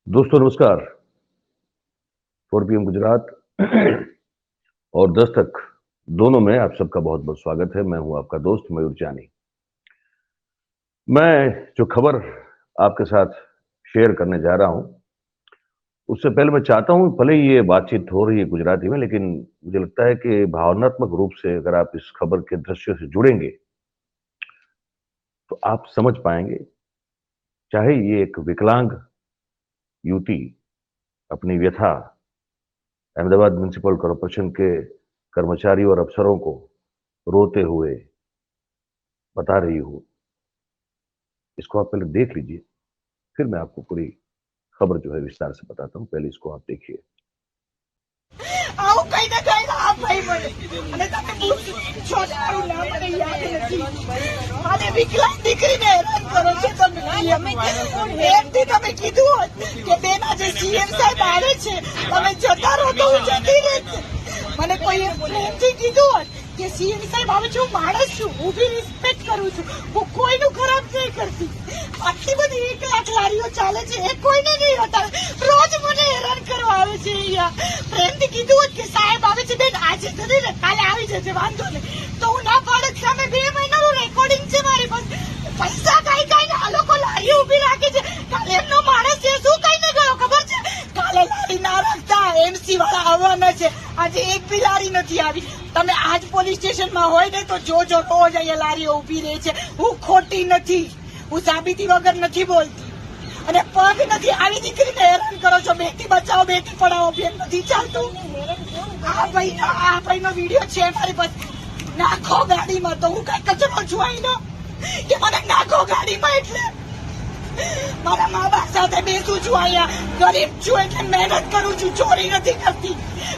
दोस्तों नमस्कार। 4 पीएम गुजरात और दस्तक दोनों में आप सबका बहुत बहुत स्वागत है। मैं हूं आपका दोस्त मयूर जानी। मैं जो खबर आपके साथ शेयर करने जा रहा हूं, उससे पहले मैं चाहता हूं, भले ही ये बातचीत हो रही है गुजराती में, लेकिन मुझे लगता है कि भावनात्मक रूप से अगर आप इस खबर के दृश्य से जुड़ेंगे तो आप समझ पाएंगे। चाहे ये एक विकलांग युवती अपनी व्यथा अहमदाबाद म्युनिसिपल कॉरपोरेशन के कर्मचारियों और अफसरों को रोते हुए बता रही हो, इसको आप पहले देख लीजिए, फिर मैं आपको पूरी खबर जो है विस्तार से बताता हूँ। पहले इसको आप देखिए। આવું કઈ ને કઈ આ ભાઈ મને અને તમે પૂછો છો મારું નામ મને યાદ નથી મારી વિકલાંગ દીકરીને હેરાન કરો છો તમે એમથી તમે કીધું હોત કે બેન આજે સીએમ સાહેબ આવે છે તમે જતા રહો તો હું જતી રહેત મને કોઈ પ્રેમથી કીધું હોત કે સીએમ સાહેબ આવે છે હું માણસ છું હું બી રિસ્પેક્ટ કરું છું હું કોઈનું ખરાબ નહીં કરતી આટલી બધી 1 લાખ લારીઓ ચાલે છે એ કોઈને નહીં હતા રોજ મને હેરાન કરવા આવે છે અહીંયા પ્રેમથી કીધું હોત કે સાહેબ આવે છે બેન આજે નથી ને કાલે આવી જશે વાંધો નહીં તો હું ના પાડત સામે 2 મહિનાનું રેકોર્ડિંગ છે મારી પાસે પૈસા કાઈ કાઈ ને આ લોકો લારી ઊભી રાખે છે કાલે એમનો માણસ છે શું કહીને ગયો ખબર છે કાલે લારી ના રાખતા એમસી વાળા આવવાના છે આજે એક બી લારી નથી આવી તમે આજ પોલીસ સ્ટેશનમાં હોય ને તો જોજો રોજ અહીંયા લારીઓ ઊભી રહે છે હું ખોટી નથી હું સાબિતી વગર નથી બોલતી અને પગ નથી આવી દીકરીને હેરાન કરો છો બેટી બચાવો બેટી પઢાઓ બેન નથી ચાલતું આ ભાઈનો વિડીયો છે મારી પાસે નાખો ગાડીમાં તો હું કઈ કચરો છું અહીંનો કે મને નાખો ગાડીમાં એટલે મારા મા બાપ સાથે બેસું છું અહીંયા ગરીબ છું એટલે મહેનત કરું છું ચોરી નથી કરતી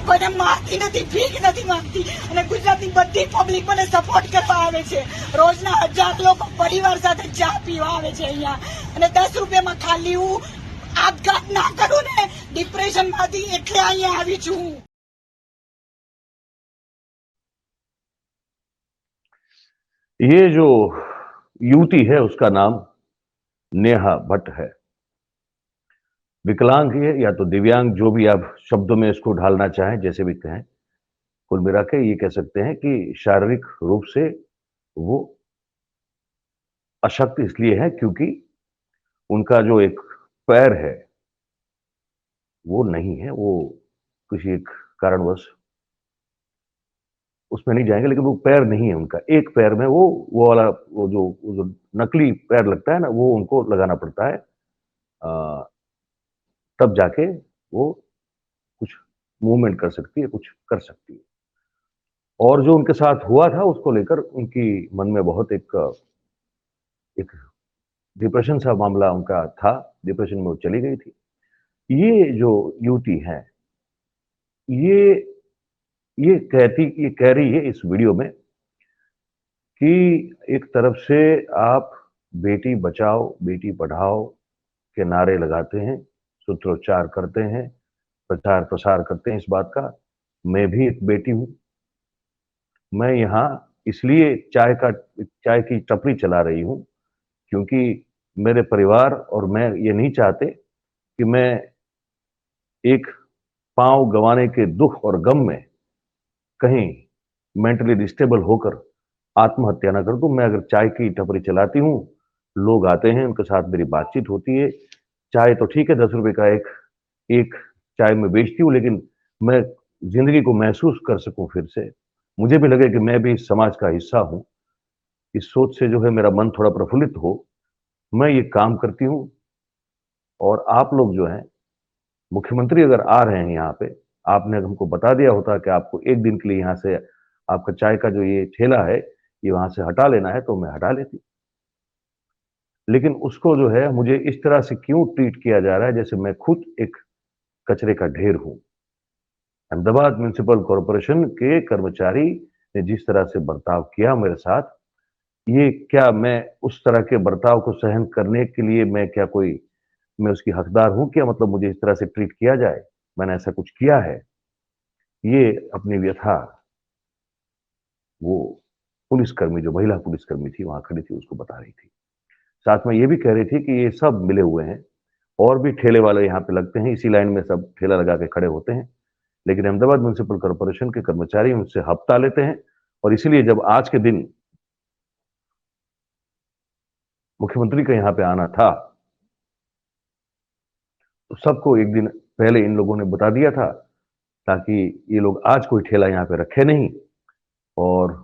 કોઈને મારતી નથી ભીખ નથી માંગતી અને ગુજરાતની બધી પબ્લિક મને સપોર્ટ કરવા આવે છે રોજના 1000 લોકો પરિવાર સાથે ચા પીવા આવે છે અહીંયા અને 10 રૂપિયામાં ખાલી હું આપઘાત ના કરું ને ડિપ્રેશનમાંથી એટલે અહીંયા આવી છું ये जो युवती है उसका नाम नेहा भट्ट है। विकलांग है या तो दिव्यांग, जो भी आप शब्दों में इसको ढालना चाहें, जैसे भी कहें, कुल मिला के ये कह सकते हैं कि शारीरिक रूप से वो अशक्त इसलिए है क्योंकि उनका जो एक पैर है वो नहीं है, वो किसी एक कारणवश उसमें नहीं जाएंगे, लेकिन वो पैर नहीं है उनका। एक पैर में वो वाला वो जो नकली पैर लगता है ना, वो उनको लगाना पड़ता है, तब जाके वो कुछ मूवमेंट कर सकती है, कुछ कर सकती है। और जो उनके साथ हुआ था उसको लेकर उनकी मन में बहुत एक डिप्रेशन सा मामला उनका था, डिप्रेशन में वो चली गई थी। ये जो युवती है, ये कह रही है इस वीडियो में कि एक तरफ से आप बेटी बचाओ बेटी पढ़ाओ के नारे लगाते हैं, सूत्रोच्चार करते हैं, प्रचार प्रसार करते हैं इस बात का। मैं भी एक बेटी हूं, मैं यहाँ इसलिए चाय की टपरी चला रही हूं क्योंकि मेरे परिवार और मैं ये नहीं चाहते कि मैं एक पांव गंवाने के दुख और गम में कहीं मेंटली डिस्टेबल होकर आत्महत्या ना कर दूं। मैं अगर चाय की टपरी चलाती हूँ, लोग आते हैं, उनके साथ मेरी बातचीत होती है। चाय तो ठीक है, 10 रुपए का एक चाय में बेचती हूँ, लेकिन मैं जिंदगी को महसूस कर सकूं फिर से, मुझे भी लगे कि मैं भी इस समाज का हिस्सा हूं, इस सोच से जो है मेरा मन थोड़ा प्रफुल्लित हो, मैं ये काम करती हूँ। और आप लोग जो हैं, मुख्यमंत्री अगर आ रहे हैं यहाँ पे, आपने हमको बता दिया होता कि आपको एक दिन के लिए यहाँ से आपका चाय का जो ये ठेला है ये वहां से हटा लेना है, तो मैं हटा लेती। लेकिन उसको जो है मुझे इस तरह से क्यों ट्रीट किया जा रहा है जैसे मैं खुद एक कचरे का ढेर हूं। अहमदाबाद म्युनिसिपल कॉरपोरेशन के कर्मचारी ने जिस तरह से बर्ताव किया मेरे साथ, ये क्या मैं उस तरह के बर्ताव को सहन करने के लिए मैं उसकी हकदार हूं क्या? मतलब मुझे इस तरह से ट्रीट किया जाए, मैंने ऐसा कुछ किया है? ये अपनी व्यथा वो पुलिसकर्मी, जो महिला पुलिसकर्मी थी वहां खड़ी थी, उसको बता रही थी। साथ में ये भी कह रही थी कि ये सब मिले हुए हैं और भी ठेले वाले यहाँ पे लगते हैं, इसी लाइन में सब ठेला लगा के खड़े होते हैं। लेकिन अहमदाबाद म्युनिसिपल कॉर्पोरेशन के कर्मचारी उनसे हफ्ता लेते हैं, और इसीलिए जब आज के दिन मुख्यमंत्री का यहाँ पे आना था, तो सबको एक दिन पहले इन लोगों ने बता दिया था, ताकि ये लोग आज कोई ठेला यहाँ पे रखे नहीं, और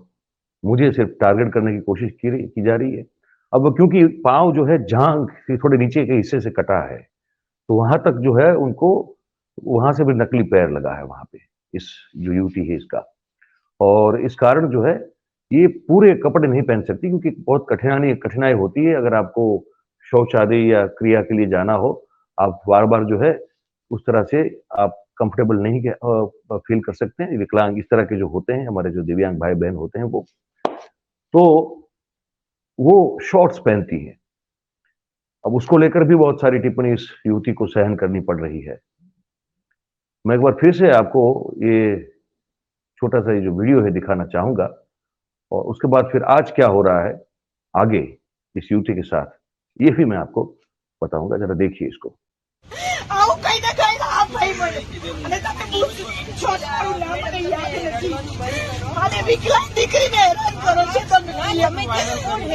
मुझे सिर्फ टारगेट करने की कोशिश की जा रही है। अब क्योंकि पाँव जो है जांघ से थोड़े नीचे के हिस्से से कटा है, तो वहां तक जो है उनको वहां से भी नकली पैर लगा है वहां पे, इस जो युवती है इसका। और इस कारण जो है ये पूरे कपड़े नहीं पहन सकती, क्योंकि बहुत कठिनाई होती है अगर आपको शौच आदि या क्रिया के लिए जाना हो। आप बार बार जो है उस तरह से आप कंफर्टेबल नहीं फील कर सकते हैं। विकलांग इस तरह के जो होते हैं, हमारे जो दिव्यांग भाई बहन होते हैं, वो शॉर्ट्स पहनती है। अब उसको लेकर भी बहुत सारी टिप्पणी इस युवती को सहन करनी पड़ रही है। मैं एक बार फिर से आपको ये छोटा सा ये जो वीडियो है दिखाना चाहूंगा, और उसके बाद फिर आज क्या हो रहा है आगे इस युवती के साथ, ये भी मैं आपको बताऊंगा। जरा देखिए इसको। આવું કઈ ને કઈ આ ભાઈ મને અને તમે પૂછો મારું નામ મને યાદ નથી અને વિકલાંગ દીકરીને હેરાન કરો છો તમે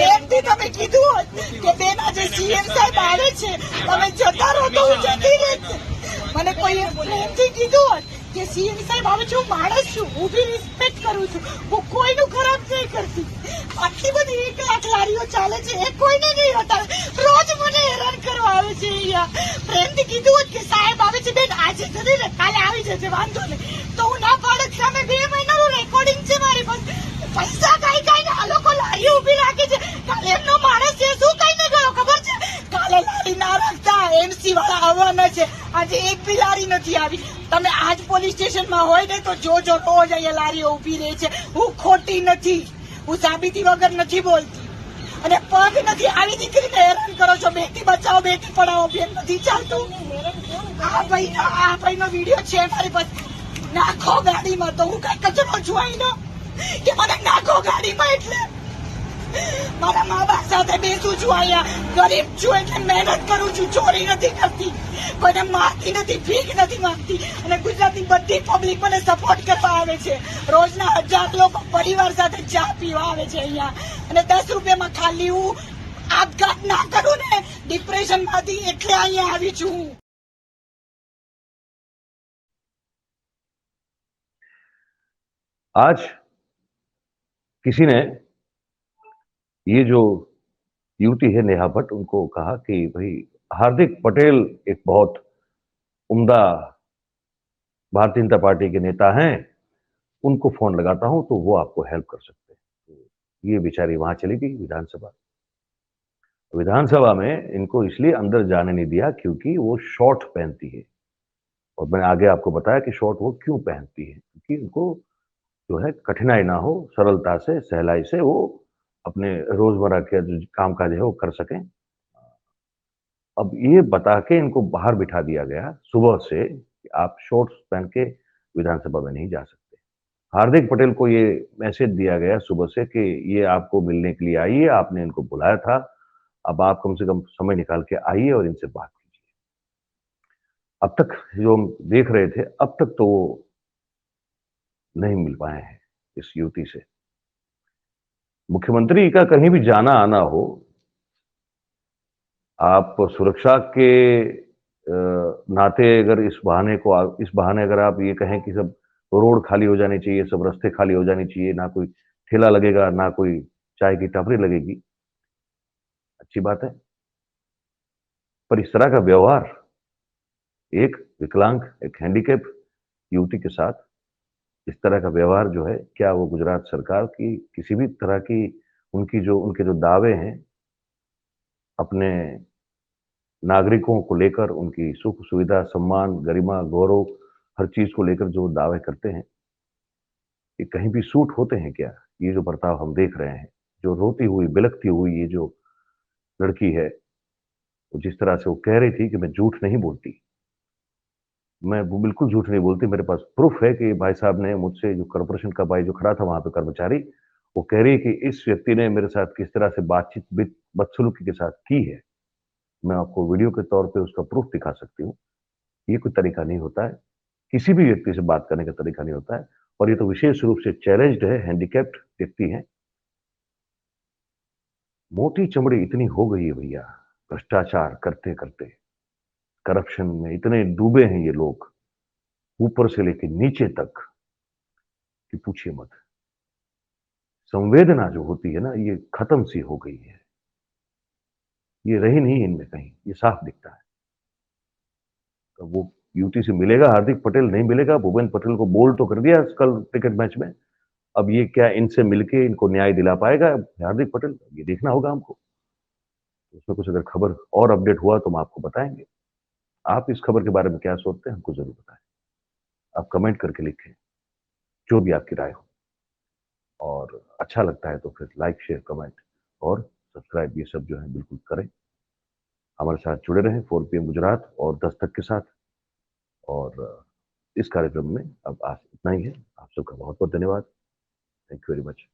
એમથી તમે કીધું હોત કે બેન આજે સીએમ સાહેબ આવે છે તમે જતા રહો તો હું જતી રહીશ મને કોઈ પ્રેમથી કીધું હોત કે સીએમ સાહેબ આવે છે હું માણસ છું હું બી રિસ્પેક્ટ કરું છું હું કોઈનું ખરાબ નહીં કરતી આટલી બધી 1 લાખ લારીઓ ચાલે છે એ કોઈને નહીં હતા રોજ મને હેરાન કરવા આવે છે અહીંયા પ્રેમથી કીધું હોત કે સાહેબ આવે છે બેન આજે જતી રહે કાલે આવી જશે વાંધો નહીં તો હું ના પાડત સામે 2 મહિનાનું રેકોર્ડિંગ છે મારી પાસે પૈસા કાઈ કાઈ ને આ લોકો લારીઓ ઊભી રાખે છે કાલે એમનો માણસ છે શું કઈને ગયો ખબર છે કાલે લારી ના રાખતા એમસી વાળા આવવાના છે આજે એક બી લારી નથી આવી તમે આજ પોલીસ સ્ટેશનમાં હોય ને તો જોજો રોજ અહીંયા લારીઓ ઊભી રહે છે હું ખોટી નથી હું સાબિતી વગર નથી બોલતી અને પગ નથી આવી દીકરીને હેરાન કરો છો બેટી બચાવો બેટી પઢાઓ બેન નથી ચાલતું આ ભાઈનો વિડીયો છે મારી પાસે નાખો ગાડીમાં તો હું કઈ કચરો છું અહીંનો કે મને નાખો ગાડીમાં એટલે મારા મા બાપ સાથે બેસું છું અહીંયા ગરીબ છું એટલે મહેનત કરું છું ચોરી નથી કરતી કોઈને મારતી નથી ભીખ નથી માંગતી અને ગુજરાતની બધી પબ્લિક મને સપોર્ટ કરવા આવે છે રોજના 1000 લોકો પરિવાર સાથે ચા પીવા આવે છે અહીંયા અને 10 રૂપિયામાં ખાલી હું આપઘાત ના કરું ને ડિપ્રેશનમાંથી એટલે અહીંયા આવી છું હું। आज किसी ने ये जो युवती है नेहा भट्ट, उनको कहा कि भाई हार्दिक पटेल एक बहुत उम्दा भारतीय जनता पार्टी के नेता हैं, उनको फोन लगाता हूं तो वो आपको हेल्प कर सकते हैं। तो ये बेचारी वहां चली गई विधानसभा में इनको इसलिए अंदर जाने नहीं दिया क्योंकि वो शॉर्ट पहनती है, और मैंने आगे आपको बताया कि शॉर्ट वो क्यों पहनती है, क्योंकि उनको जो है कठिनाई ना हो, सरलता से सहलाई से वो अपने रोजमर्रा के जो कामकाज है वो कर सकें। अब ये बता के इनको बाहर बिठा दिया गया सुबह से कि आप शॉर्ट्स पहन के विधानसभा में नहीं जा सकते। हार्दिक पटेल को ये मैसेज दिया गया सुबह से कि ये आपको मिलने के लिए आइए, आपने इनको बुलाया था, अब आप कम से कम समय निकाल के आइए और इनसे बात कीजिए। अब तक जो हम देख रहे थे, अब तक तो वो नहीं मिल पाए हैं इस युवती से। मुख्यमंत्री का कहीं भी जाना आना हो, आप सुरक्षा के नाते अगर इस बहाने अगर आप ये कहें कि सब रोड खाली हो जानी चाहिए, सब रास्ते खाली हो जानी चाहिए, ना कोई ठेला लगेगा, ना कोई चाय की टपरी लगेगी, अच्छी बात है। पर इस तरह का व्यवहार एक विकलांग, एक हैंडीकैप युवती के साथ, इस तरह का व्यवहार जो है, क्या वो गुजरात सरकार की किसी भी तरह की उनके जो दावे हैं अपने नागरिकों को लेकर, उनकी सुख सुविधा, सम्मान, गरिमा, गौरव, हर चीज को लेकर जो दावे करते हैं, ये कहीं भी सूट होते हैं क्या? ये जो बर्ताव हम देख रहे हैं, जो रोती हुई बिलखती हुई ये जो लड़की है, तो जिस तरह से वो कह रही थी कि मैं झूठ नहीं बोलती, मैं बिल्कुल झूठ नहीं बोलती, मेरे पास प्रूफ है कि भाई साहब ने मुझसे, जो कॉर्पोरेशन का भाई जो खड़ा था वहां पे कर्मचारी, वो कह रही है कि इस व्यक्ति ने मेरे साथ किस तरह से बातचीत बदसलूकी के साथ की है। मैं आपको वीडियो के तौर पे उसका प्रूफ दिखा सकती हूँ। ये कोई तरीका नहीं होता है, किसी भी व्यक्ति से बात करने का तरीका नहीं होता है, और ये तो विशेष रूप से चैलेंज्ड है, हैंडीकैप्ड व्यक्ति हैं। मोटी चमड़ी इतनी हो गई है भैया, भ्रष्टाचार करते-करते, करप्शन में इतने डूबे हैं ये लोग, ऊपर से लेके नीचे तक, कि पूछिए मत। संवेदना जो होती है ना, ये खत्म सी हो गई है। ये रही नहीं इनमें कहीं, ये साफ दिखता है। तो वो यूटी से मिलेगा, हार्दिक पटेल नहीं मिलेगा, भूपेंद्र पटेल को बोल्ड तो कर दिया कल क्रिकेट मैच में। अब ये क्या इनसे मिलके इनको न्याय दिला पाएगा हार्दिक पटेल? ये देखना होगा हमको। उसमें कुछ अगर खबर और अपडेट हुआ तो हम आपको बताएँगे। आप इस खबर के बारे में क्या सोचते हैं, हमको ज़रूर बताएँ। आप कमेंट करके लिखें, जो भी आपकी राय हो, और अच्छा लगता है तो फिर लाइक, शेयर, कमेंट और सब्सक्राइब ये सब जो है बिल्कुल करें। हमारे साथ जुड़े रहें 4 पीएम गुजरात और दस्तक के साथ। और इस कार्यक्रम में अब आज इतना ही है। आप सबका बहुत-बहुत धन्यवाद। Thank you very much.